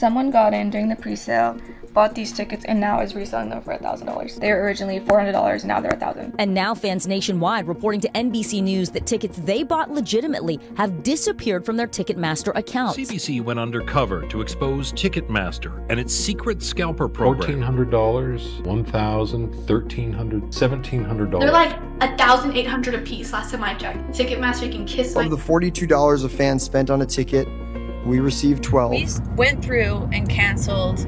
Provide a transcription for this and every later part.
Someone got in during the pre-sale, bought these tickets, and now is reselling them for $1,000. They were originally $400, now they're $1,000. And now fans nationwide reporting to NBC News that tickets they bought legitimately have disappeared from their Ticketmaster accounts. CBC went undercover to expose Ticketmaster and its secret scalper program. $1,400, $1,000, $1,300, $1,700. They're like $1,800 a piece last time I checked. Ticketmaster can kiss my... Of the $42 a fan spent on a ticket, we received 12. We went through and canceled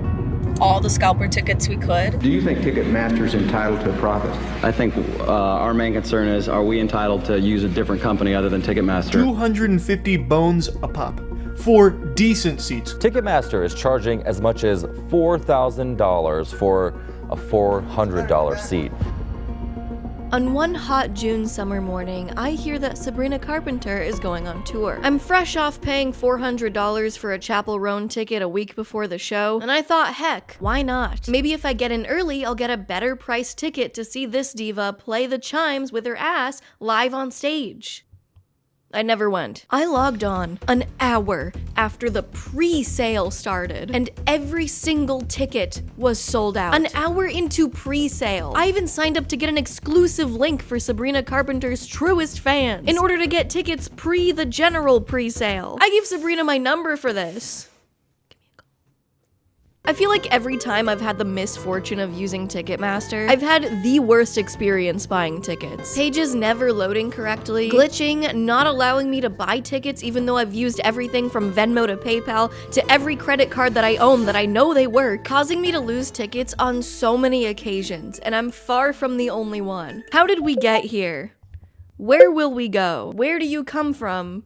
all the scalper tickets we could. Do you think Ticketmaster's entitled to a profit? I think our main concern is, are we entitled to use a different company other than Ticketmaster? 250 bones a pop for decent seats. Ticketmaster is charging as much as $4,000 for a $400 seat. On one hot June summer morning, I hear that Sabrina Carpenter is going on tour. I'm fresh off paying $400 for a Chapel Roan ticket a week before the show, and I thought, heck, why not? Maybe if I get in early, I'll get a better priced ticket to see this diva play the chimes with her ass live on stage. I never went. I logged on an hour after the pre-sale started, and every single ticket was sold out. An hour into pre-sale. I even signed up to get an exclusive link for Sabrina Carpenter's truest fans in order to get tickets pre the general pre-sale. I gave Sabrina my number for this. I feel like every time I've had the misfortune of using Ticketmaster, I've had the worst experience buying tickets. Pages never loading correctly, glitching, not allowing me to buy tickets even though I've used everything from Venmo to PayPal to every credit card that I own that I know they work, causing me to lose tickets on so many occasions, and I'm far from the only one. How did we get here? Where will we go? Where do you come from?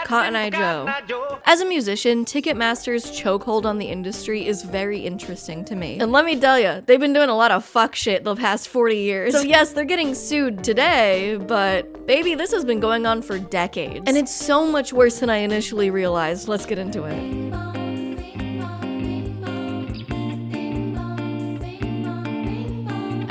Cotton Eye Joe. As a musician, Ticketmaster's chokehold on the industry is very interesting to me. And let me tell you, they've been doing a lot of fuck shit the past 40 years. So yes, they're getting sued today, but baby, this has been going on for decades. And it's so much worse than I initially realized. Let's get into it.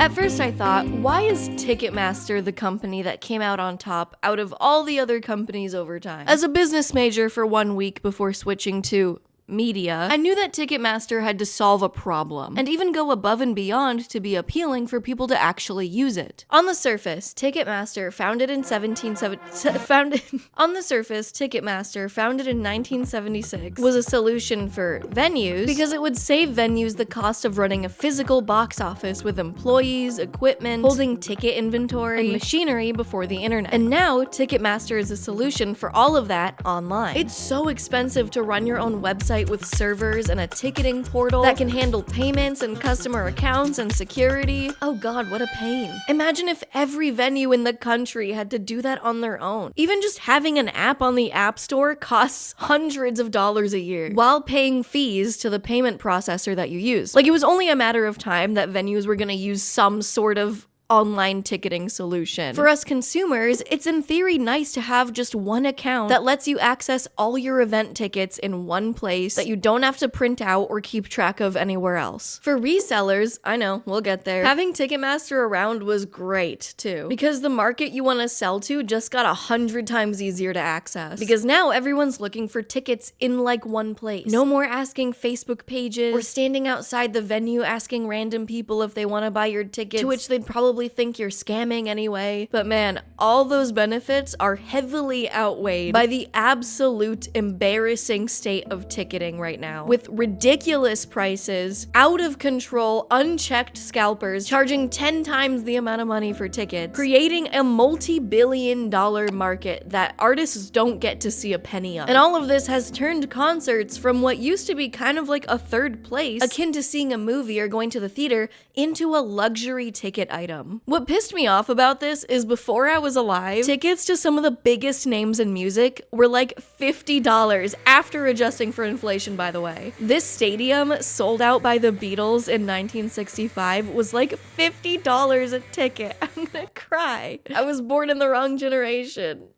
At first I thought, why is Ticketmaster the company that came out on top out of all the other companies over time? As a business major for 1 week before switching to media, I knew that Ticketmaster had to solve a problem, and even go above and beyond to be appealing for people to actually use it. On the surface, Ticketmaster, founded in 1976, was a solution for venues because it would save venues the cost of running a physical box office with employees, equipment, holding ticket inventory, and machinery before the internet. And now, Ticketmaster is a solution for all of that online. It's so expensive to run your own website with servers and a ticketing portal that can handle payments and customer accounts and security. Oh god, what a pain. Imagine if every venue in the country had to do that on their own. Even just having an app on the App Store costs hundreds of dollars a year, while paying fees to the payment processor that you use. Like, it was only a matter of time that venues were gonna use some sort of online ticketing solution. For us consumers, it's in theory nice to have just one account that lets you access all your event tickets in one place that you don't have to print out or keep track of anywhere else. For resellers, I know, we'll get there, having Ticketmaster around was great too, because the market you want to sell to just got 100 times easier to access, because now everyone's looking for tickets in like one place. No more asking Facebook pages or standing outside the venue asking random people if they want to buy your tickets, to which they'd probably think you're scamming anyway. But man, all those benefits are heavily outweighed by the absolute embarrassing state of ticketing right now, with ridiculous prices, out of control, unchecked scalpers charging 10 times the amount of money for tickets, creating a multi-billion-dollar market that artists don't get to see a penny of. And all of this has turned concerts from what used to be kind of like a third place, akin to seeing a movie or going to the theater, into a luxury ticket item. What pissed me off about this is before I was alive, tickets to some of the biggest names in music were like $50, after adjusting for inflation, by the way. This stadium, sold out by the Beatles in 1965, was like $50 a ticket. I'm gonna cry. I was born in the wrong generation.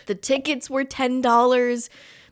The tickets were $10.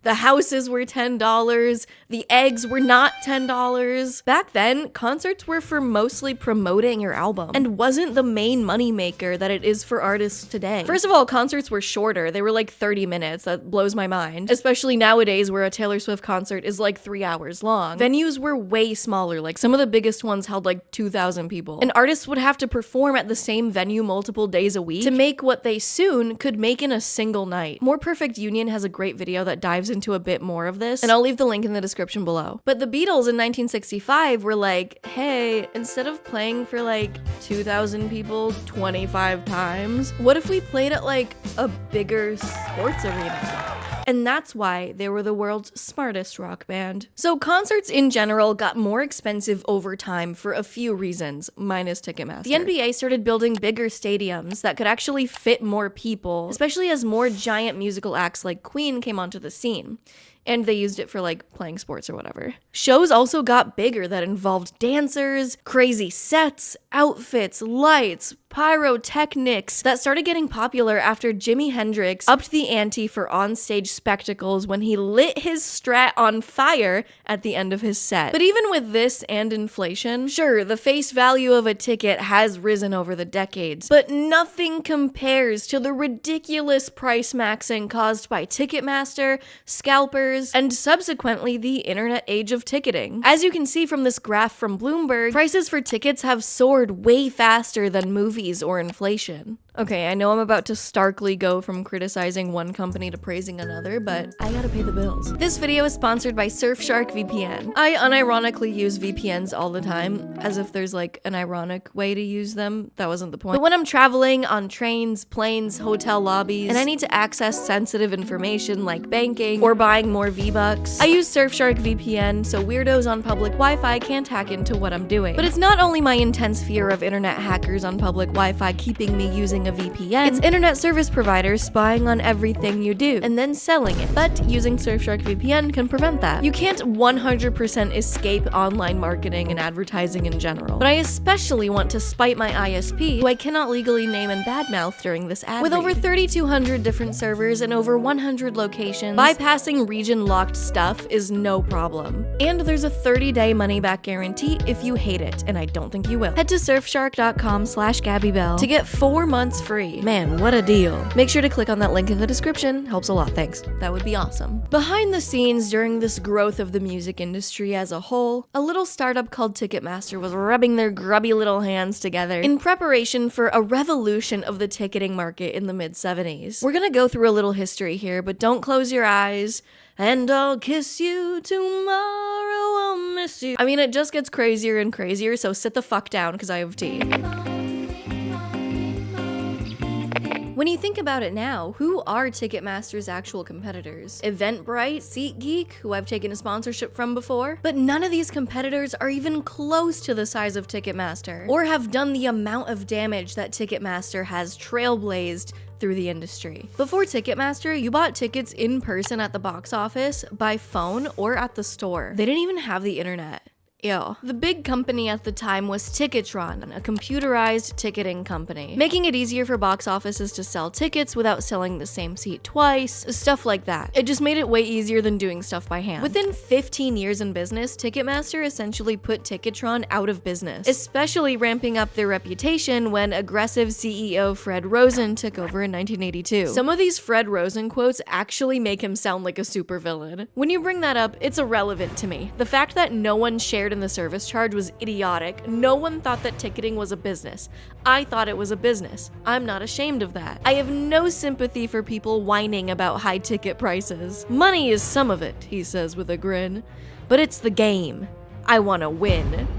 The houses were $10. The eggs were not $10. Back then, concerts were for mostly promoting your album and wasn't the main moneymaker that it is for artists today. First of all, concerts were shorter. They were like 30 minutes. That blows my mind. Especially nowadays where a Taylor Swift concert is like 3 hours long. Venues were way smaller. Like some of the biggest ones held like 2,000 people. And artists would have to perform at the same venue multiple days a week to make what they soon could make in a single night. More Perfect Union has a great video that dives into a bit more of this, and I'll leave the link in the description below. But the Beatles in 1965 were like, hey, instead of playing for like 2,000 people 25 times, what if we played at like a bigger sports arena? And that's why they were the world's smartest rock band. So concerts in general got more expensive over time for a few reasons, minus Ticketmaster. The NBA started building bigger stadiums that could actually fit more people, especially as more giant musical acts like Queen came onto the scene. And they used it for like playing sports or whatever. Shows also got bigger that involved dancers, crazy sets, outfits, lights, pyrotechnics that started getting popular after Jimi Hendrix upped the ante for onstage spectacles when he lit his Strat on fire at the end of his set. But even with this and inflation, sure, the face value of a ticket has risen over the decades, but nothing compares to the ridiculous price maxing caused by Ticketmaster, scalpers, and subsequently the internet age of ticketing. As you can see from this graph from Bloomberg, prices for tickets have soared way faster than movies or inflation. Okay, I know I'm about to starkly go from criticizing one company to praising another, but I gotta pay the bills. This video is sponsored by Surfshark VPN. I unironically use VPNs all the time, as if there's like an ironic way to use them. That wasn't the point. But when I'm traveling on trains, planes, hotel lobbies, and I need to access sensitive information like banking or buying more V-Bucks, I use Surfshark VPN so weirdos on public Wi-Fi can't hack into what I'm doing. But it's not only my intense fear of internet hackers on public Wi-Fi keeping me using a VPN, it's internet service providers spying on everything you do and then selling it. But using Surfshark VPN can prevent that. You can't 100% escape online marketing and advertising in general, but I especially want to spite my ISP, who I cannot legally name and badmouth during this ad read. With over 3,200 different servers and over 100 locations, bypassing region-locked stuff is no problem. And there's a 30-day money-back guarantee if you hate it, and I don't think you will. Head to surfshark.com/GabiBell to get 4 months free. Man, what a deal. Make sure to click on that link in the description. Helps a lot, thanks. That would be awesome. Behind the scenes during this growth of the music industry as a whole, a little startup called Ticketmaster was rubbing their grubby little hands together in preparation for a revolution of the ticketing market in the mid-70s. We're gonna go through a little history here, but don't close your eyes. And I'll kiss you tomorrow, I'll miss you. I mean, it just gets crazier and crazier, so sit the fuck down because I have tea. When you think about it now, who are Ticketmaster's actual competitors? Eventbrite, SeatGeek, who I've taken a sponsorship from before? But none of these competitors are even close to the size of Ticketmaster, or have done the amount of damage that Ticketmaster has trailblazed through the industry. Before Ticketmaster, you bought tickets in person at the box office, by phone, or at the store. They didn't even have the internet. Ew. The big company at the time was Ticketron, a computerized ticketing company, making it easier for box offices to sell tickets without selling the same seat twice, stuff like that. It just made it way easier than doing stuff by hand. Within 15 years in business, Ticketmaster essentially put Ticketron out of business, especially ramping up their reputation when aggressive CEO Fred Rosen took over in 1982. Some of these Fred Rosen quotes actually make him sound like a supervillain. When you bring that up, it's irrelevant to me. The fact that no one shared in the service charge was idiotic. No one thought that ticketing was a business. I thought it was a business. I'm not ashamed of that. I have no sympathy for people whining about high ticket prices. Money is some of it, he says with a grin, but it's the game. I want to win.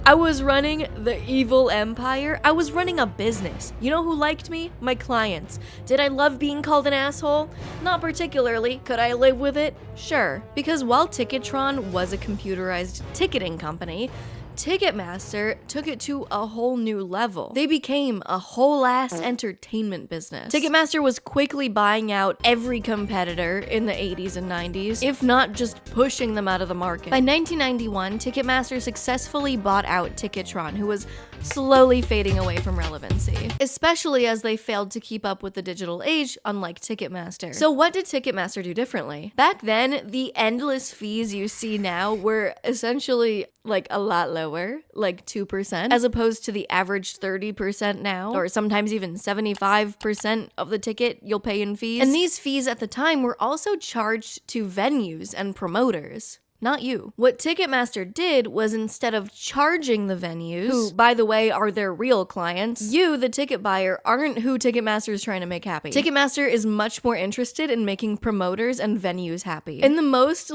I was running the evil empire. I was running a business. You know who liked me? My clients. Did I love being called an asshole? Not particularly. Could I live with it? Sure. Because while Ticketron was a computerized ticketing company, Ticketmaster took it to a whole new level. They became a whole ass entertainment business. Ticketmaster was quickly buying out every competitor in the 80s and 90s, if not just pushing them out of the market. By 1991, Ticketmaster successfully bought out Ticketron, who was slowly fading away from relevancy, especially as they failed to keep up with the digital age, unlike Ticketmaster. So what did Ticketmaster do differently? Back then, the endless fees you see now were essentially like a lot lower, like 2%, as opposed to the average 30% now, or sometimes even 75% of the ticket you'll pay in fees. And these fees at the time were also charged to venues and promoters. Not you. What Ticketmaster did was, instead of charging the venues, who, by the way, are their real clients, you, the ticket buyer, aren't who Ticketmaster is trying to make happy. Ticketmaster is much more interested in making promoters and venues happy. In the most,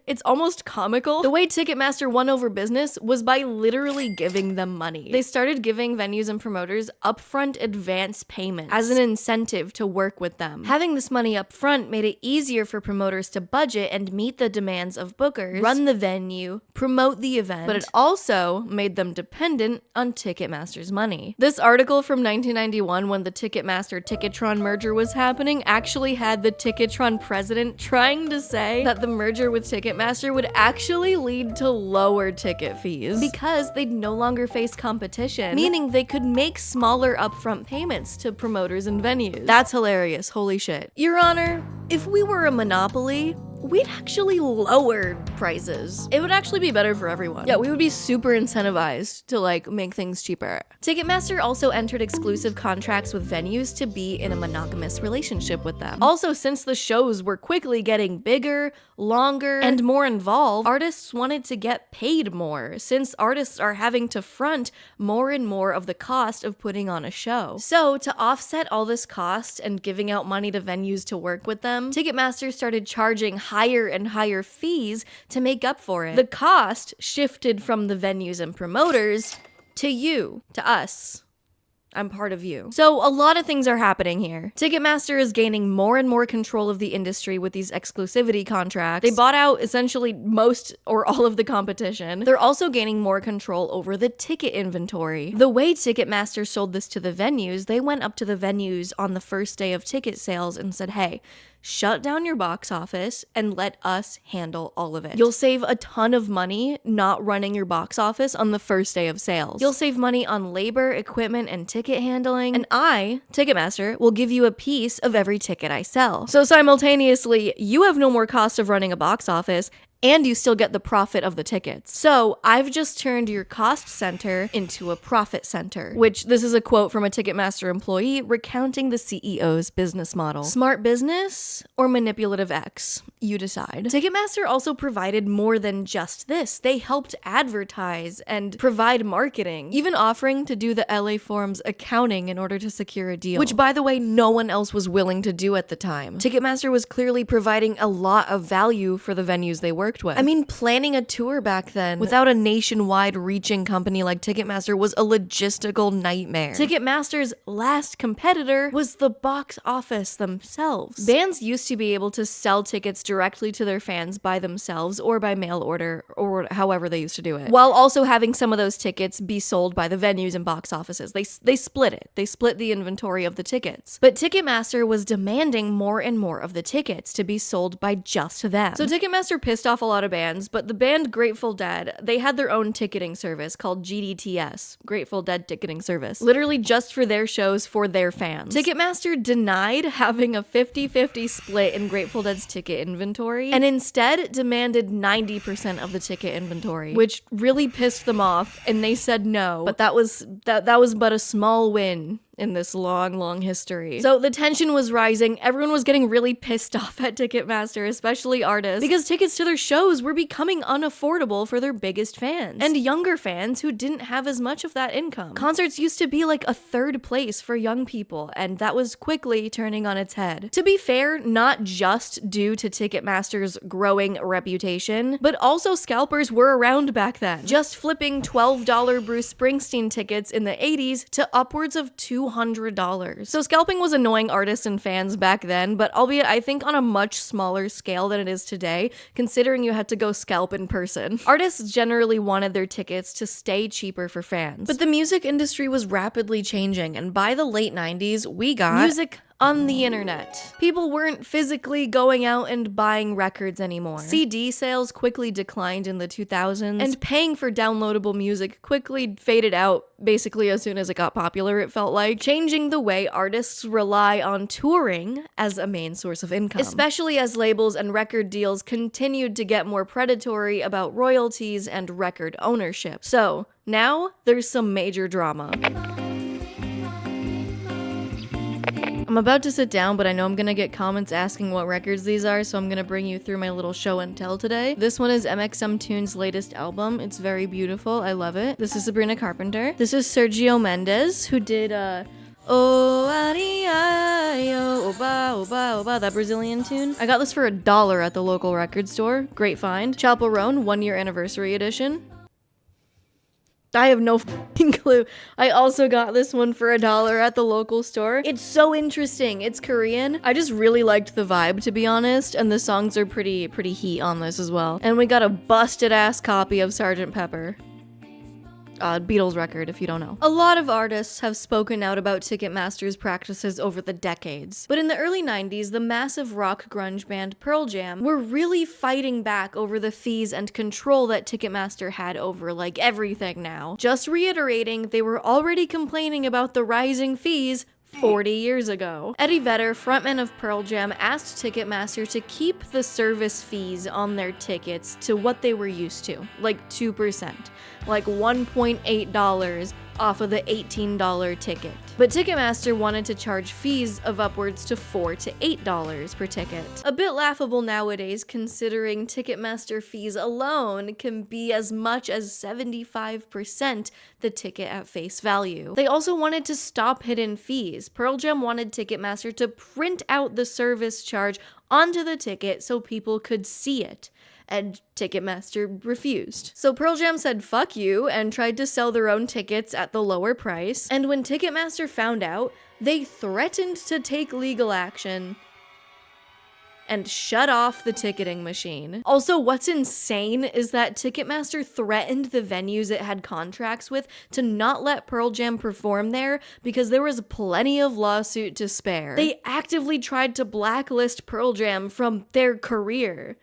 it's almost comical, the way Ticketmaster won over business was by literally giving them money. They started giving venues and promoters upfront advance payments as an incentive to work with them. Having this money upfront made it easier for promoters to budget and meet the demands of bookers, run the venue, promote the event, but it also made them dependent on Ticketmaster's money. This article from 1991, when the Ticketmaster Ticketron merger was happening, actually had the Ticketron president trying to say that the merger with Ticketmaster would actually lead to lower ticket fees because they'd no longer face competition, meaning they could make smaller upfront payments to promoters and venues. That's hilarious, holy shit. Your Honor, if we were a monopoly, we'd actually lower prices. It would actually be better for everyone. Yeah, we would be super incentivized to make things cheaper. Ticketmaster also entered exclusive contracts with venues to be in a monogamous relationship with them. Also, since the shows were quickly getting bigger, longer, and more involved, artists wanted to get paid more, since artists are having to front more and more of the cost of putting on a show. So, to offset all this cost and giving out money to venues to work with them, Ticketmaster started charging higher and higher fees to make up for it. The cost shifted from the venues and promoters to you, to us. I'm part of you. So a lot of things are happening here. Ticketmaster is gaining more and more control of the industry with these exclusivity contracts. They bought out essentially most or all of the competition. They're also gaining more control over the ticket inventory. The way Ticketmaster sold this to the venues, they went up to the venues on the first day of ticket sales and said, hey, shut down your box office and let us handle all of it. You'll save a ton of money not running your box office on the first day of sales. You'll save money on labor, equipment, and ticket handling, and I, Ticketmaster, will give you a piece of every ticket I sell. So simultaneously, you have no more cost of running a box office, and you still get the profit of the tickets. So I've just turned your cost center into a profit center, which this is a quote from a Ticketmaster employee recounting the CEO's business model. Smart business or manipulative X? You decide. Ticketmaster also provided more than just this. They helped advertise and provide marketing, even offering to do the LA Forum's accounting in order to secure a deal, which, by the way, no one else was willing to do at the time. Ticketmaster was clearly providing a lot of value for the venues they worked with. I mean, planning a tour back then without a nationwide reaching company like Ticketmaster was a logistical nightmare. Ticketmaster's last competitor was the box office themselves. Bands used to be able to sell tickets directly to their fans by themselves or by mail order, or however they used to do it, while also having some of those tickets be sold by the venues and box offices. They split it. They split the inventory of the tickets. But Ticketmaster was demanding more and more of the tickets to be sold by just them. So Ticketmaster pissed off a lot of bands, but the band Grateful Dead, they had their own ticketing service called GDTS, Grateful Dead Ticketing Service, literally just for their shows for their fans. Ticketmaster denied having a 50-50 split in Grateful Dead's ticket inventory, and instead demanded 90% of the ticket inventory, which really pissed them off, and they said no, but that was but a small win in this long history. So the tension was rising. Everyone was getting really pissed off at Ticketmaster, especially artists, because tickets to their shows were becoming unaffordable for their biggest fans and younger fans who didn't have as much of that income. Concerts used to be like a third place for young people, and that was quickly turning on its head. To be fair, not just due to Ticketmaster's growing reputation, but also scalpers were around back then, just flipping $12 Bruce Springsteen tickets in the 80s to upwards of $200 $200. So scalping was annoying artists and fans back then, but albeit I think on a much smaller scale than it is today, considering you had to go scalp in person. Artists generally wanted their tickets to stay cheaper for fans. But the music industry was rapidly changing, and by the late 90s, we got music on the internet. People weren't physically going out and buying records anymore. CD sales quickly declined in the 2000s, and paying for downloadable music quickly faded out basically as soon as it got popular, it felt like, changing the way artists rely on touring as a main source of income. Especially as labels and record deals continued to get more predatory about royalties and record ownership. So, now there's some major drama. I'm about to sit down, but I know I'm gonna get comments asking what records these are, so I'm gonna bring you through my little show and tell today. This one is MXM Tunes' latest album. It's very beautiful. I love it. This is Sabrina Carpenter. This is Sergio Mendes, who did, Oh, Oba, Oba, Oba, that Brazilian tune. I got this for $1 at the local record store. Great find. Chaperone, 1-year anniversary edition. I have no f***ing clue. I also got this one for $1 at the local store. It's so interesting. It's Korean. I just really liked the vibe, to be honest, and the songs are pretty heat on this as well. And we got a busted ass copy of Sgt. Pepper. Beatles record, if you don't know. A lot of artists have spoken out about Ticketmaster's practices over the decades. But in the early 90s, the massive rock grunge band Pearl Jam were really fighting back over the fees and control that Ticketmaster had over, like, everything now. Just reiterating, they were already complaining about the rising fees 40 years ago. Eddie Vedder, frontman of Pearl Jam, asked Ticketmaster to keep the service fees on their tickets to what they were used to, like 2%, like $1.8 off of the $18 ticket. But Ticketmaster wanted to charge fees of upwards to $4 to $8 per ticket. A bit laughable nowadays, considering Ticketmaster fees alone can be as much as 75% the ticket at face value. They also wanted to stop hidden fees. Pearl Jam wanted Ticketmaster to print out the service charge onto the ticket so people could see it, and Ticketmaster refused. So Pearl Jam said fuck you and tried to sell their own tickets at the lower price, and when Ticketmaster found out, they threatened to take legal action and shut off the ticketing machine. Also, what's insane is that Ticketmaster threatened the venues it had contracts with to not let Pearl Jam perform there because there was plenty of lawsuit to spare. They actively tried to blacklist Pearl Jam from their career.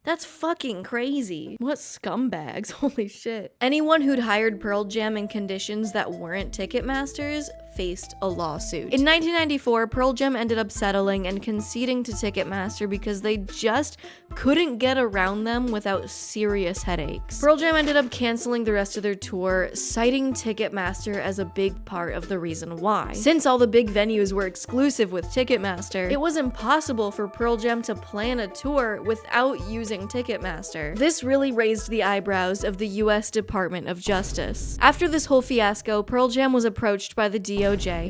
That's fucking crazy. What scumbags, holy shit. Anyone who'd hired Pearl Jam in conditions that weren't Ticketmaster's faced a lawsuit. In 1994, Pearl Jam ended up settling and conceding to Ticketmaster because they just couldn't get around them without serious headaches. Pearl Jam ended up canceling the rest of their tour, citing Ticketmaster as a big part of the reason why. Since all the big venues were exclusive with Ticketmaster, it was impossible for Pearl Jam to plan a tour without using Ticketmaster. This really raised the eyebrows of the US Department of Justice. After this whole fiasco, Pearl Jam was approached by the DOJ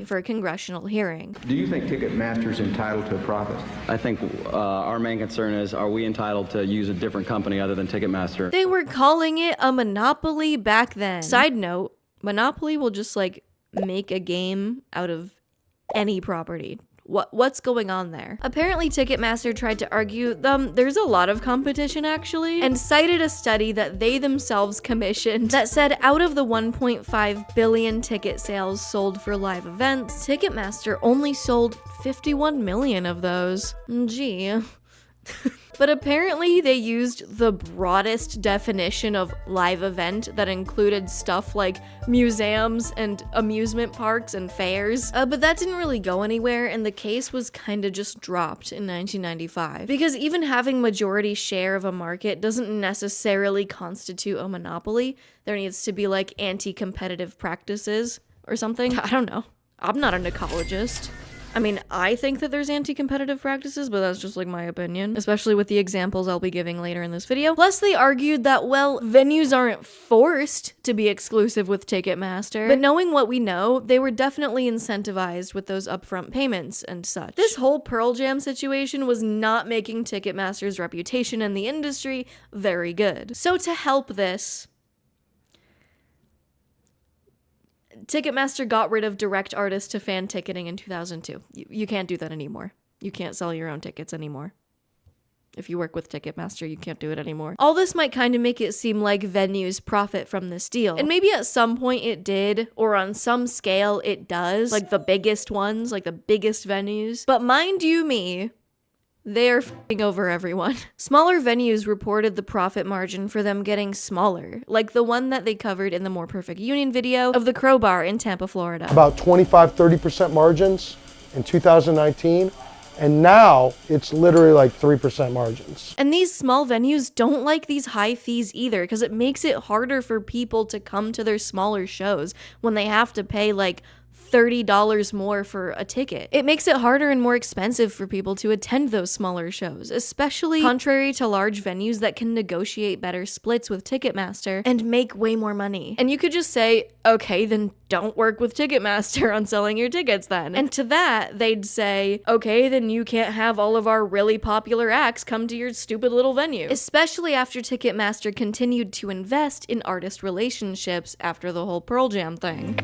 for a congressional hearing. Do you think Ticketmaster's entitled to a profit? I think our main concern is, are we entitled to use a different company other than Ticketmaster? They were calling it a monopoly back then. Side note, Monopoly will just like make a game out of any property. What's going on there? Apparently Ticketmaster tried to argue there's a lot of competition actually, and cited a study that they themselves commissioned that said out of the 1.5 billion ticket sales sold for live events, Ticketmaster only sold 51 million of those. Gee. But apparently they used the broadest definition of live event that included stuff like museums and amusement parks and fairs. But that didn't really go anywhere, and the case was kinda just dropped in 1995. Because even having majority share of a market doesn't necessarily constitute a monopoly. There needs to be like anti-competitive practices or something. I don't know. I'm not an ecologist. I mean, I think that there's anti-competitive practices, but that's just like my opinion, especially with the examples I'll be giving later in this video. Plus, they argued that, well, venues aren't forced to be exclusive with Ticketmaster, but knowing what we know, they were definitely incentivized with those upfront payments and such. This whole Pearl Jam situation was not making Ticketmaster's reputation in the industry very good. So to help this, Ticketmaster got rid of direct artist to fan ticketing in 2002. You can't do that anymore. You can't sell your own tickets anymore. If you work with Ticketmaster, you can't do it anymore. All this might kind of make it seem like venues profit from this deal. And maybe at some point it did, or on some scale it does, like the biggest ones, like the biggest venues. But mind you me, they're f***ing over everyone. Smaller venues reported the profit margin for them getting smaller, like the one that they covered in the More Perfect Union video of the Crowbar in Tampa, Florida. About 25-30% margins in 2019. And now it's literally like 3% margins. And these small venues don't like these high fees either, because it makes it harder for people to come to their smaller shows when they have to pay like $30 more for a ticket. It makes it harder and more expensive for people to attend those smaller shows, especially contrary to large venues that can negotiate better splits with Ticketmaster and make way more money. And you could just say, okay, then don't work with Ticketmaster on selling your tickets then. And to that, they'd say, okay, then you can't have all of our really popular acts come to your stupid little venue. Especially after Ticketmaster continued to invest in artist relationships after the whole Pearl Jam thing.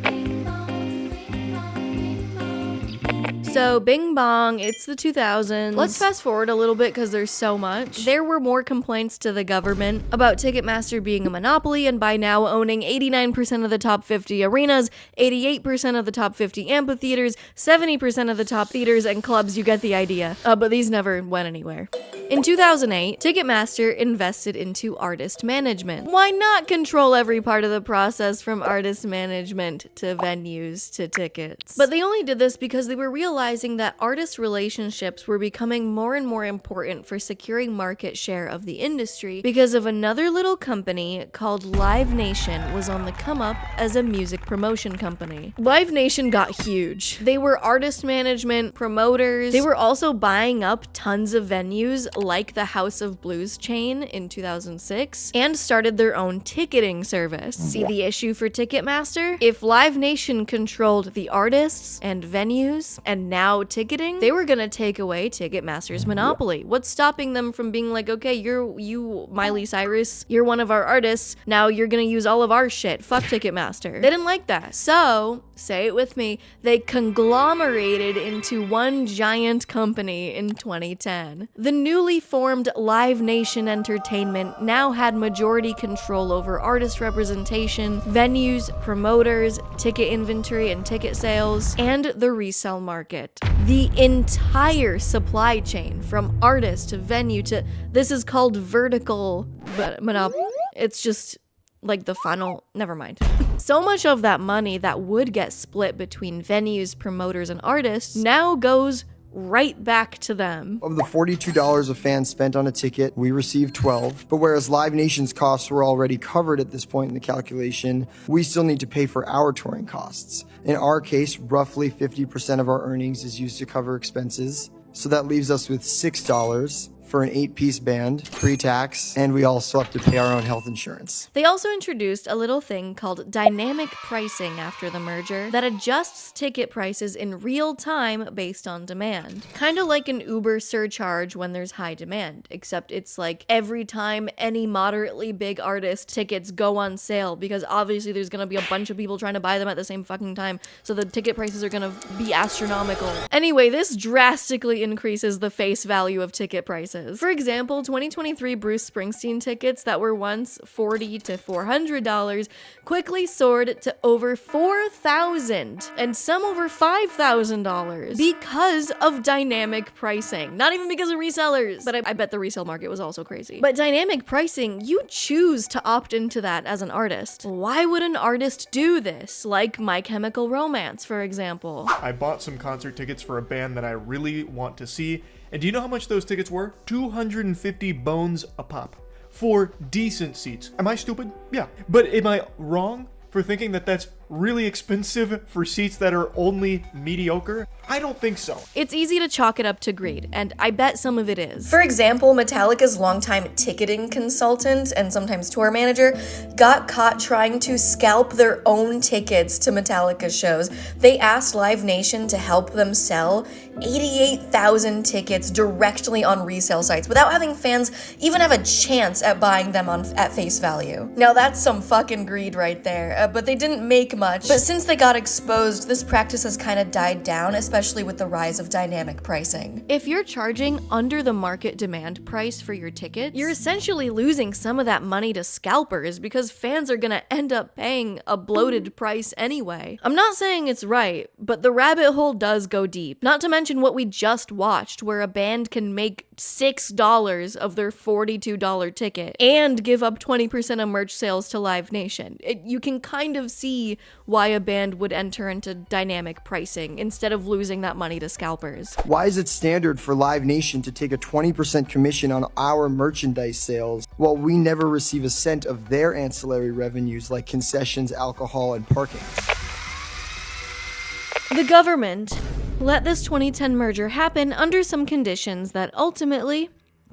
So bing bong, it's the 2000s. Let's fast forward a little bit because there's so much. There were more complaints to the government about Ticketmaster being a monopoly and by now owning 89% of the top 50 arenas, 88% of the top 50 amphitheaters, 70% of the top theaters and clubs. You get the idea. But these never went anywhere. In 2008, Ticketmaster invested into artist management. Why not control every part of the process from artist management to venues to tickets? But they only did this because they were realizing that artist relationships were becoming more and more important for securing market share of the industry because of another little company called Live Nation was on the come up as a music promotion company. Live Nation got huge. They were artist management, promoters. They were also buying up tons of venues like the House of Blues chain in 2006 and started their own ticketing service. See the issue for Ticketmaster? If Live Nation controlled the artists and venues and now ticketing, they were gonna take away Ticketmaster's monopoly. What's stopping them from being like, okay, you Miley Cyrus, you're one of our artists, now you're gonna use all of our shit. Fuck Ticketmaster. They didn't like that. So, say it with me, they conglomerated into one giant company in 2010. The newly formed Live Nation Entertainment now had majority control over artist representation, venues, promoters, ticket inventory and ticket sales, and the resale market. The entire supply chain from artist to venue to, this is called vertical monopoly. It's just like the final, never mind. So much of that money that would get split between venues, promoters, and artists now goes right back to them. Of the $42 a fan spent on a ticket, we received 12. But whereas Live Nation's costs were already covered at this point in the calculation, we still need to pay for our touring costs. In our case, roughly 50% of our earnings is used to cover expenses. So that leaves us with $6 for an 8-piece band, pre-tax, and we also have to pay our own health insurance. They also introduced a little thing called dynamic pricing after the merger that adjusts ticket prices in real time based on demand. Kind of like an Uber surcharge when there's high demand, except it's like every time any moderately big artist tickets go on sale, because obviously there's gonna be a bunch of people trying to buy them at the same fucking time, so the ticket prices are gonna be astronomical. Anyway, this drastically increases the face value of ticket prices. For example, 2023 Bruce Springsteen tickets that were once $40 to $400 quickly soared to over $4,000 and some over $5,000 because of dynamic pricing. Not even because of resellers, but I bet the resale market was also crazy. But dynamic pricing, you choose to opt into that as an artist. Why would an artist do this? Like My Chemical Romance, for example. I bought some concert tickets for a band that I really want to see. And do you know how much those tickets were? 250 bones a pop for decent seats. Am I stupid? Yeah. But am I wrong for thinking that that's really expensive for seats that are only mediocre? I don't think so. It's easy to chalk it up to greed, and I bet some of it is. For example, Metallica's longtime ticketing consultant and sometimes tour manager got caught trying to scalp their own tickets to Metallica shows. They asked Live Nation to help them sell 88,000 tickets directly on resale sites without having fans even have a chance at buying them at face value. Now that's some fucking greed right there, but they didn't make much, but since they got exposed, this practice has kind of died down, especially with the rise of dynamic pricing. If you're charging under the market demand price for your tickets, you're essentially losing some of that money to scalpers because fans are gonna end up paying a bloated price anyway. I'm not saying it's right, but the rabbit hole does go deep. Not to mention what we just watched, where a band can make $6 of their $42 ticket and give up 20% of merch sales to Live Nation. You can kind of see why a band would enter into dynamic pricing instead of losing that money to scalpers. Why is it standard for Live Nation to take a 20% commission on our merchandise sales while we never receive a cent of their ancillary revenues like concessions, alcohol, and parking? The government let this 2010 merger happen under some conditions that ultimately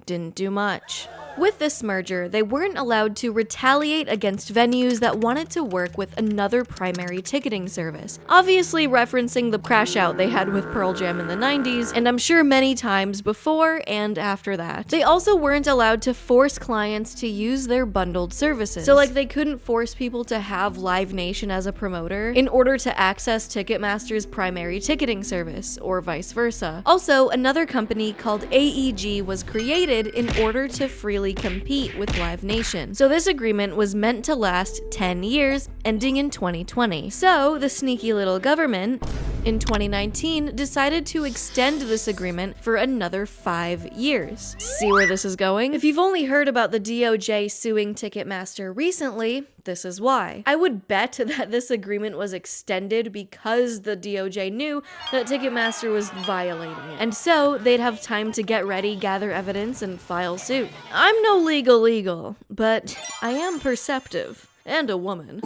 didn't do much. With this merger, they weren't allowed to retaliate against venues that wanted to work with another primary ticketing service, obviously referencing the crash out they had with Pearl Jam in the 90s, and I'm sure many times before and after that. They also weren't allowed to force clients to use their bundled services. So like they couldn't force people to have Live Nation as a promoter in order to access Ticketmaster's primary ticketing service, or vice versa. Also, another company called AEG was created in order to freely compete with Live Nation. So this agreement was meant to last 10 years, ending in 2020. So the sneaky little government in 2019 decided to extend this agreement for another 5 years. See where this is going? If you've only heard about the DOJ suing Ticketmaster recently, this is why. I would bet that this agreement was extended because the DOJ knew that Ticketmaster was violating it. And so they'd have time to get ready, gather evidence, and file suit. I'm no legal, but I am perceptive. And a woman.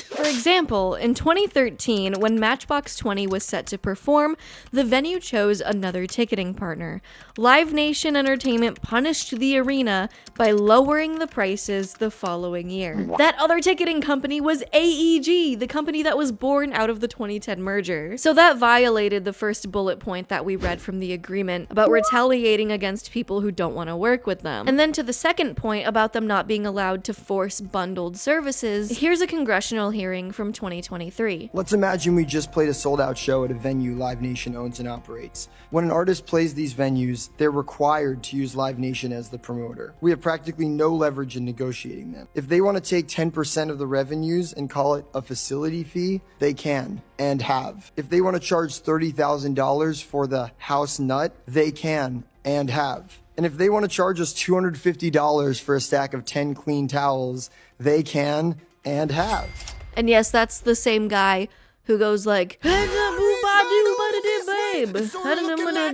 For example, in 2013, when Matchbox 20 was set to perform, the venue chose another ticketing partner. Live Nation Entertainment punished the arena by lowering the prices the following year. That other ticketing company was AEG, the company that was born out of the 2010 merger. So that violated the first bullet point that we read from the agreement about retaliating against people who don't want to work with them. And then to the second point about them not being allowed to force bundled services, here's a congressional hearing from 2023. Let's imagine we just played a sold-out show at a venue Live Nation owns and operates. When an artist plays these venues, they're required to use Live Nation as the promoter. We have practically no leverage in negotiating them. If they want to take 10% of the revenues and call it a facility fee, they can and have. If they want to charge $30,000 for the house nut, they can and have. And if they want to charge us $250 for a stack of 10 clean towels, they can and have. And yes, that's the same guy who goes like,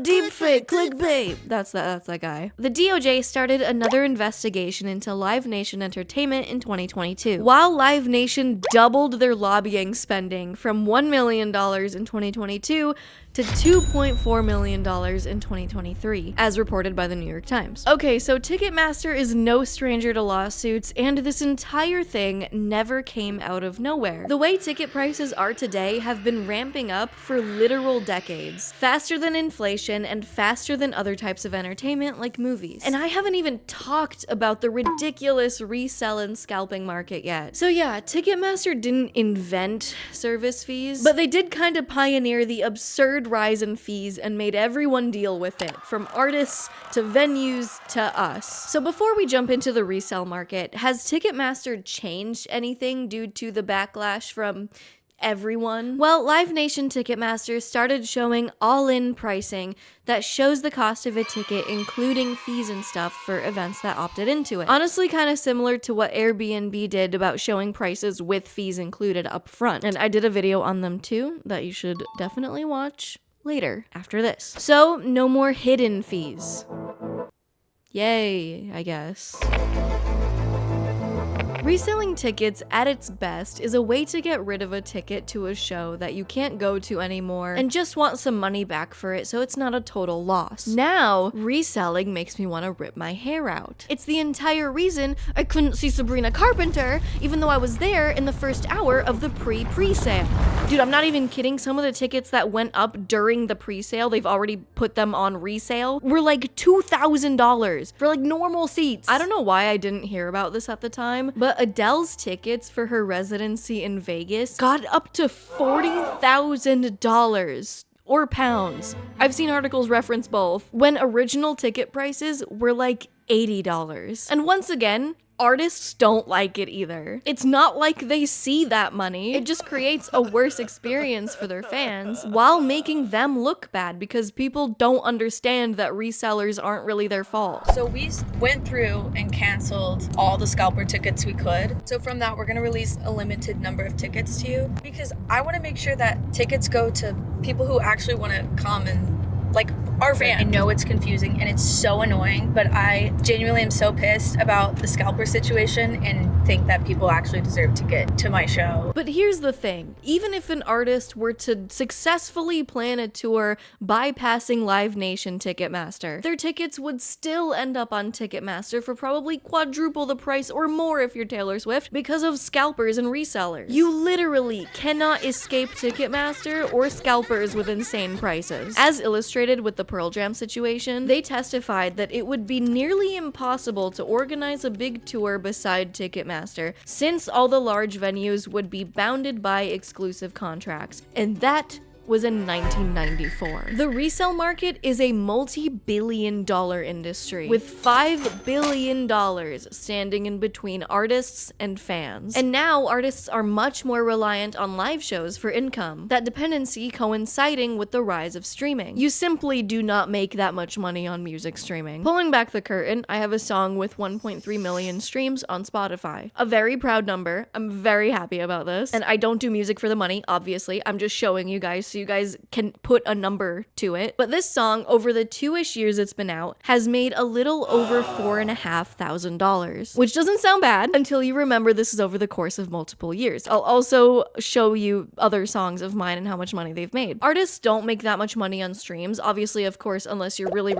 deep fake, click babe. That's that guy. The DOJ started another investigation into Live Nation Entertainment in 2022. While Live Nation doubled their lobbying spending from $1 million in 2022 to $2.4 million in 2023, as reported by the New York Times. Okay, so Ticketmaster is no stranger to lawsuits, and this entire thing never came out of nowhere. The way ticket prices are today have been ramping up for literal decades, faster than inflation and faster than other types of entertainment like movies. And I haven't even talked about the ridiculous resell and scalping market yet. So yeah, Ticketmaster didn't invent service fees, but they did kind of pioneer the absurd rise in fees and made everyone deal with it, from artists to venues to us. So before we jump into the resale market, has Ticketmaster changed anything due to the backlash from everyone? Well, Live Nation Ticketmaster started showing all-in pricing that shows the cost of a ticket, including fees and stuff for events that opted into it. Honestly, kind of similar to what Airbnb did about showing prices with fees included up front. And I did a video on them too that you should definitely watch later after this. So, no more hidden fees. Yay, I guess. Reselling tickets at its best is a way to get rid of a ticket to a show that you can't go to anymore and just want some money back for it so it's not a total loss. Now, reselling makes me want to rip my hair out. It's the entire reason I couldn't see Sabrina Carpenter even though I was there in the first hour of the pre-sale. Dude, I'm not even kidding, some of the tickets that went up during the pre-sale, they've already put them on resale, were like $2,000 for like normal seats. I don't know why I didn't hear about this at the time, but But Adele's tickets for her residency in Vegas got up to $40,000 or pounds. I've seen articles reference both, when original ticket prices were like $80. And once again, artists don't like it either. It's not like they see that money. It just creates a worse experience for their fans while making them look bad because people don't understand that resellers aren't really their fault. So we went through and canceled all the scalper tickets we could. So from that, we're gonna release a limited number of tickets to you because I wanna make sure that tickets go to people who actually wanna come and like our fans. I know it's confusing and it's so annoying, but I genuinely am so pissed about the scalper situation and think that people actually deserve to get to my show. But here's the thing, even if an artist were to successfully plan a tour bypassing Live Nation Ticketmaster, their tickets would still end up on Ticketmaster for probably quadruple the price or more if you're Taylor Swift because of scalpers and resellers. You literally cannot escape Ticketmaster or scalpers with insane prices. As illustrated with the Pearl Jam situation, they testified that it would be nearly impossible to organize a big tour beside Ticketmaster, since all the large venues would be bounded by exclusive contracts, and that was in 1994. The resale market is a multi-billion-dollar industry, with $5 billion standing in between artists and fans. And now artists are much more reliant on live shows for income, that dependency coinciding with the rise of streaming. You simply do not make that much money on music streaming. Pulling back the curtain, I have a song with 1.3 million streams on Spotify. A very proud number. I'm very happy about this. And I don't do music for the money, obviously. I'm just showing you guys so you guys can put a number to it. But this song, over the 2-ish years it's been out, has made a little over $4,500, which doesn't sound bad until you remember this is over the course of multiple years. I'll also show you other songs of mine and how much money they've made. Artists don't make that much money on streams, obviously, of course, unless you're really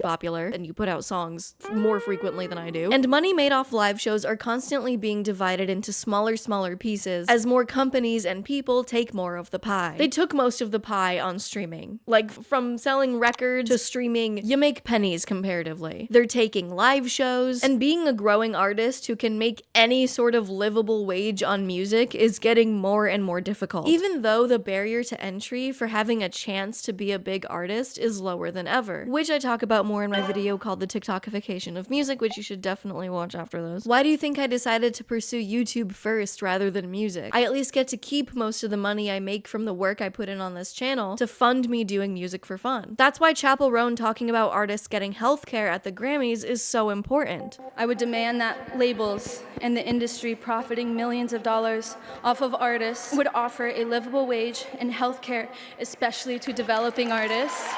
popular and you put out songs more frequently than I do. And money made off live shows are constantly being divided into smaller pieces as more companies and people take more of the pie. They took most of the pie on streaming. Like, from selling records to streaming, you make pennies comparatively. They're taking live shows, and being a growing artist who can make any sort of livable wage on music is getting more and more difficult. Even though the barrier to entry for having a chance to be a big artist is lower than ever, which I talk about more in my video called The TikTokification of Music, which you should definitely watch after this. Why do you think I decided to pursue YouTube first rather than music? I at least get to keep most of the money I make from the work I put in on this channel to fund me doing music for fun. That's why Chapel Roan talking about artists getting healthcare at the Grammys is so important. I would demand that labels and the industry profiting millions of dollars off of artists would offer a livable wage and healthcare, especially to developing artists.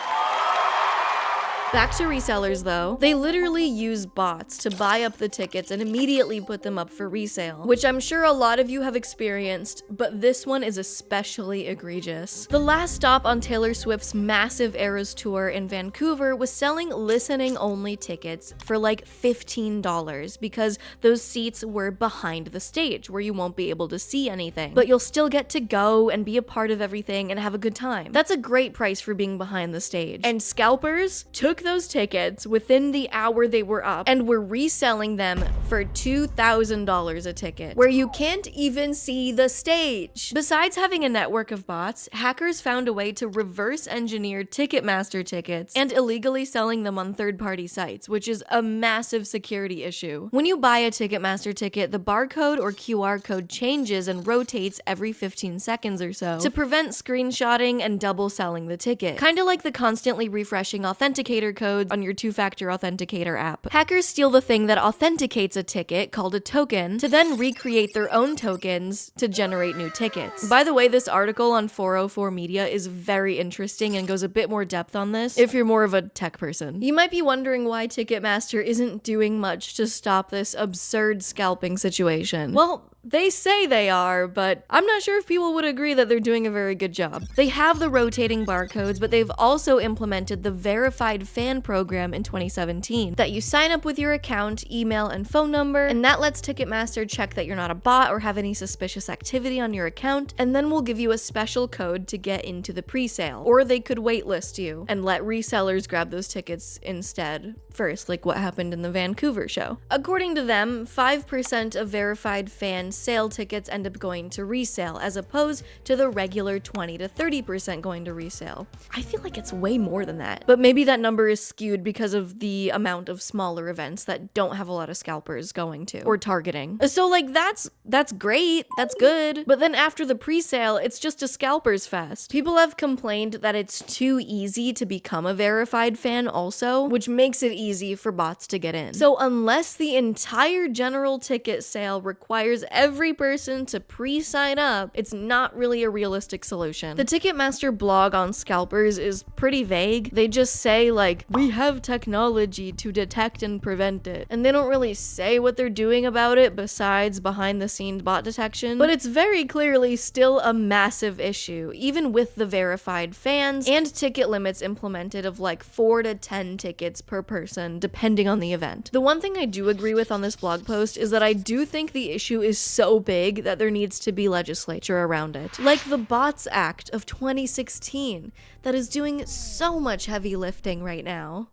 Back to resellers though, they literally use bots to buy up the tickets and immediately put them up for resale, which I'm sure a lot of you have experienced, but this one is especially egregious. The last stop on Taylor Swift's massive Eras tour in Vancouver was selling listening only tickets for like $15 because those seats were behind the stage where you won't be able to see anything, but you'll still get to go and be a part of everything and have a good time. That's a great price for being behind the stage. And scalpers took those tickets within the hour they were up and were reselling them for $2,000 a ticket, where you can't even see the stage. Besides having a network of bots, hackers found a way to reverse engineer Ticketmaster tickets and illegally selling them on third-party sites, which is a massive security issue. When you buy a Ticketmaster ticket, the barcode or QR code changes and rotates every 15 seconds or so to prevent screenshotting and double selling the ticket. Kinda like the constantly refreshing authenticator codes on your two-factor authenticator app. Hackers steal the thing that authenticates a ticket, called a token, to then recreate their own tokens to generate new tickets. By the way, this article on 404 Media is very interesting and goes a bit more depth on this if you're more of a tech person. You might be wondering why Ticketmaster isn't doing much to stop this absurd scalping situation. Well, They say they are, but I'm not sure if people would agree that they're doing a very good job. They have the rotating barcodes, but they've also implemented the verified fan program in 2017 that you sign up with your account, email, and phone number, and that lets Ticketmaster check that you're not a bot or have any suspicious activity on your account, and then we'll give you a special code to get into the pre-sale. Or they could waitlist you and let resellers grab those tickets instead first, like what happened in the Vancouver show. According to them, 5% of verified fan sale tickets end up going to resale, as opposed to the regular 20 to 30% going to resale. I feel like it's way more than that, but maybe that number is skewed because of the amount of smaller events that don't have a lot of scalpers going to or targeting. So like that's great, that's good, but then after the pre-sale, it's just a scalpers fest. People have complained that it's too easy to become a verified fan also, which makes it easy for bots to get in. So unless the entire general ticket sale requires every person to pre-sign up, it's not really a realistic solution. The Ticketmaster blog on scalpers is pretty vague. They just say like, we have technology to detect and prevent it. And they don't really say what they're doing about it besides behind the scenes bot detection. But it's very clearly still a massive issue, even with the verified fans and ticket limits implemented of like 4 to 10 tickets per person, depending on the event. The one thing I do agree with on this blog post is that I do think the issue is so big that there needs to be legislature around it. Like the Bots Act of 2016 that is doing so much heavy lifting right now.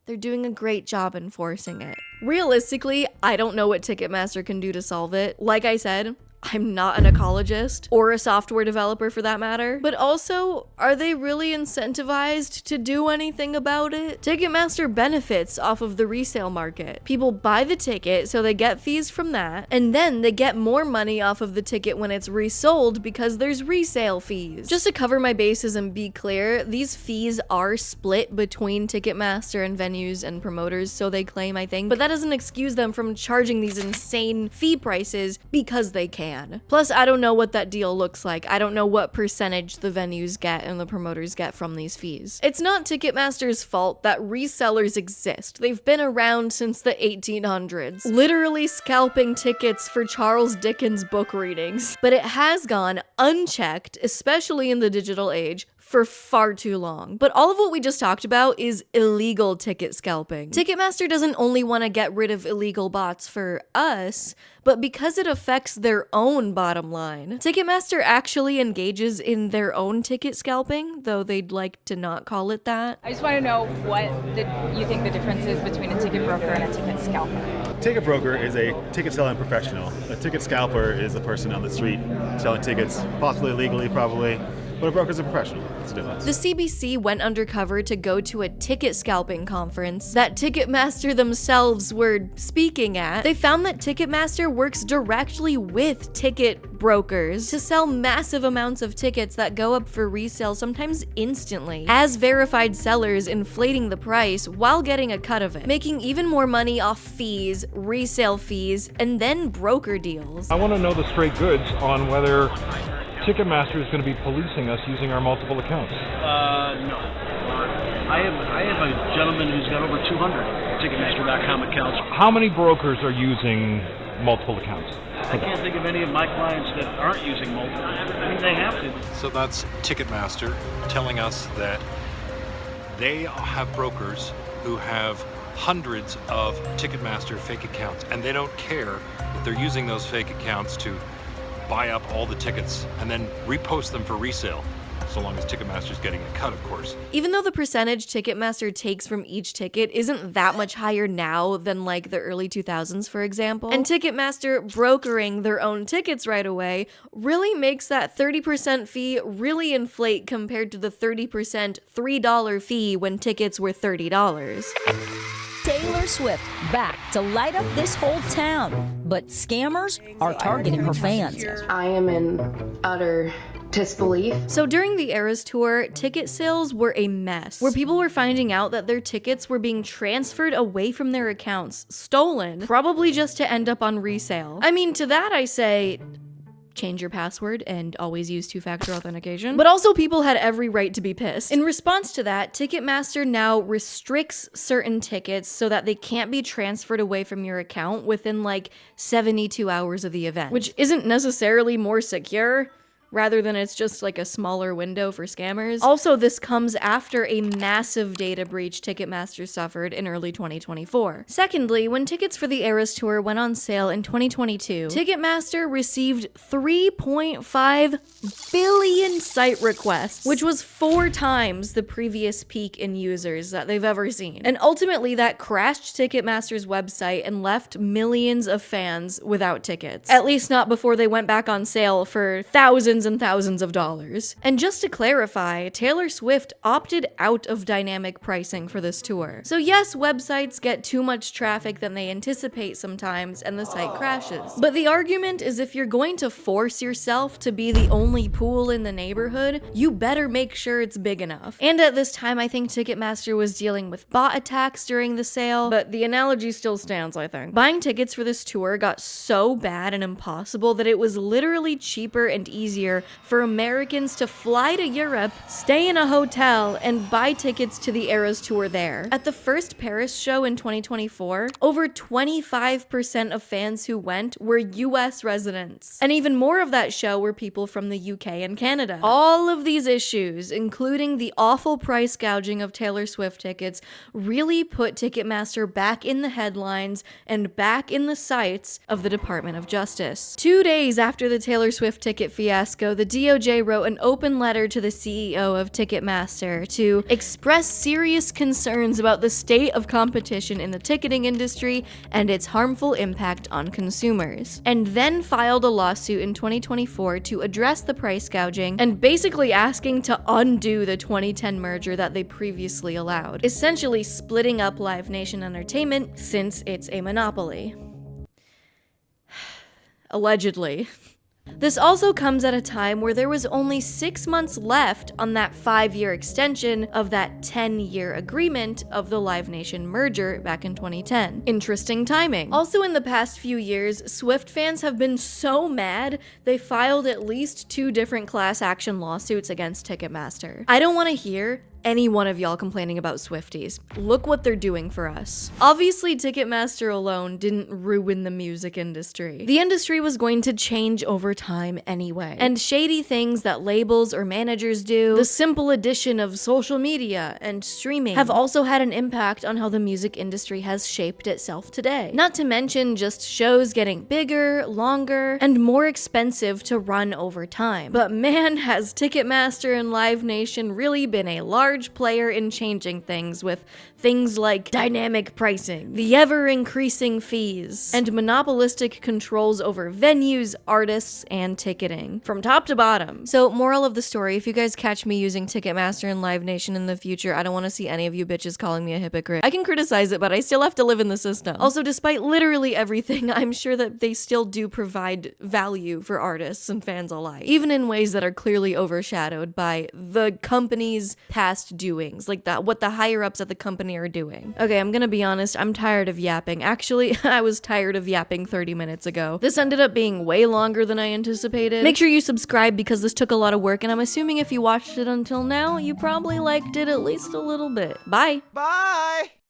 They're doing a great job enforcing it. Realistically, I don't know what Ticketmaster can do to solve it. Like I said, I'm not an ecologist or a software developer for that matter, but also, are they really incentivized to do anything about it? Ticketmaster benefits off of the resale market. People buy the ticket, so they get fees from that, and then they get more money off of the ticket when it's resold because there's resale fees. Just to cover my bases and be clear, these fees are split between Ticketmaster and venues and promoters, so they claim, I think, but that doesn't excuse them from charging these insane fee prices because they can. Plus, I don't know what that deal looks like. I don't know what percentage the venues get and the promoters get from these fees. It's not Ticketmaster's fault that resellers exist. They've been around since the 1800s, literally scalping tickets for Charles Dickens book readings. But it has gone unchecked, especially in the digital age, for far too long. But all of what we just talked about is illegal ticket scalping. Ticketmaster doesn't only want to get rid of illegal bots for us, but because it affects their own bottom line. Ticketmaster actually engages in their own ticket scalping, though they'd like to not call it that. I just want to know what you think the difference is between a ticket broker and a ticket scalper. Ticket broker is a ticket selling professional. A ticket scalper is a person on the street selling tickets, possibly illegally, probably. But a broker's a professional. It's a difference. The CBC went undercover to go to a ticket scalping conference that Ticketmaster themselves were speaking at. They found that Ticketmaster works directly with ticket brokers to sell massive amounts of tickets that go up for resale sometimes instantly, as verified sellers inflating the price while getting a cut of it, making even more money off fees, resale fees, and then broker deals. I want to know the straight goods on whether Ticketmaster is going to be policing us using our multiple accounts. No. I have a gentleman who's got over 200 Ticketmaster.com accounts. How many brokers are using multiple accounts? I can't think of any of my clients that aren't using multiple. I mean, they have to. So that's Ticketmaster telling us that they have brokers who have hundreds of Ticketmaster fake accounts, and they don't care that they're using those fake accounts to buy up all the tickets and then repost them for resale, so long as Ticketmaster's getting a cut, of course. Even though the percentage Ticketmaster takes from each ticket isn't that much higher now than like the early 2000s, for example, and Ticketmaster brokering their own tickets right away really makes that 30% fee really inflate compared to the 30% $3 fee when tickets were $30. Taylor Swift back to light up this whole town, but scammers are targeting her fans. I am in utter disbelief. So during the Eras tour, ticket sales were a mess, where people were finding out that their tickets were being transferred away from their accounts, stolen, probably just to end up on resale. I mean, to that I say, change your password and always use two-factor authentication. But also people had every right to be pissed. In response to that, Ticketmaster now restricts certain tickets so that they can't be transferred away from your account within like 72 hours of the event, which isn't necessarily more secure, rather than it's just like a smaller window for scammers. Also, this comes after a massive data breach Ticketmaster suffered in early 2024. Secondly, when tickets for the Eras Tour went on sale in 2022, Ticketmaster received 3.5 billion site requests, which was 4 times the previous peak in users that they've ever seen. And ultimately, that crashed Ticketmaster's website and left millions of fans without tickets. At least not before they went back on sale for thousands and thousands of dollars. And just to clarify, Taylor Swift opted out of dynamic pricing for this tour. So yes, websites get too much traffic than they anticipate sometimes and the site crashes. But the argument is if you're going to force yourself to be the only pool in the neighborhood, you better make sure it's big enough. And at this time, I think Ticketmaster was dealing with bot attacks during the sale, but the analogy still stands, I think. Buying tickets for this tour got so bad and impossible that it was literally cheaper and easier for Americans to fly to Europe, stay in a hotel, and buy tickets to the Eras Tour there. At the first Paris show in 2024, over 25% of fans who went were US residents. And even more of that show were people from the UK and Canada. All of these issues, including the awful price gouging of Taylor Swift tickets, really put Ticketmaster back in the headlines and back in the sights of the Department of Justice. 2 days after the Taylor Swift ticket fiasco, the DOJ wrote an open letter to the CEO of Ticketmaster to express serious concerns about the state of competition in the ticketing industry and its harmful impact on consumers, and then filed a lawsuit in 2024 to address the price gouging and basically asking to undo the 2010 merger that they previously allowed, essentially splitting up Live Nation Entertainment since it's a monopoly. Allegedly. This also comes at a time where there was only 6 months left on that 5-year extension of that 10-year agreement of the Live Nation merger back in 2010. Interesting timing. Also in the past few years, Swift fans have been so mad, they filed at least 2 different class action lawsuits against Ticketmaster. I don't want to hear any one of y'all complaining about Swifties. Look what they're doing for us. Obviously, Ticketmaster alone didn't ruin the music industry. The industry was going to change over time anyway. And shady things that labels or managers do, the simple addition of social media and streaming, have also had an impact on how the music industry has shaped itself today. Not to mention just shows getting bigger, longer, and more expensive to run over time. But man, has Ticketmaster and Live Nation really been a large player in changing things with things like dynamic pricing, the ever-increasing fees, and monopolistic controls over venues, artists, and ticketing, from top to bottom. So, moral of the story, if you guys catch me using Ticketmaster and Live Nation in the future, I don't want to see any of you bitches calling me a hypocrite. I can criticize it, but I still have to live in the system. Also, despite literally everything, I'm sure that they still do provide value for artists and fans alike, even in ways that are clearly overshadowed by the company's past doings, like that what the higher ups at the company are doing. Okay, I'm gonna be honest, I'm tired of yapping. Actually, I was tired of yapping 30 minutes ago. This ended up being way longer than I anticipated. Make sure you subscribe because this took a lot of work, and I'm assuming if you watched it until now, you probably liked it at least a little bit. Bye! Bye!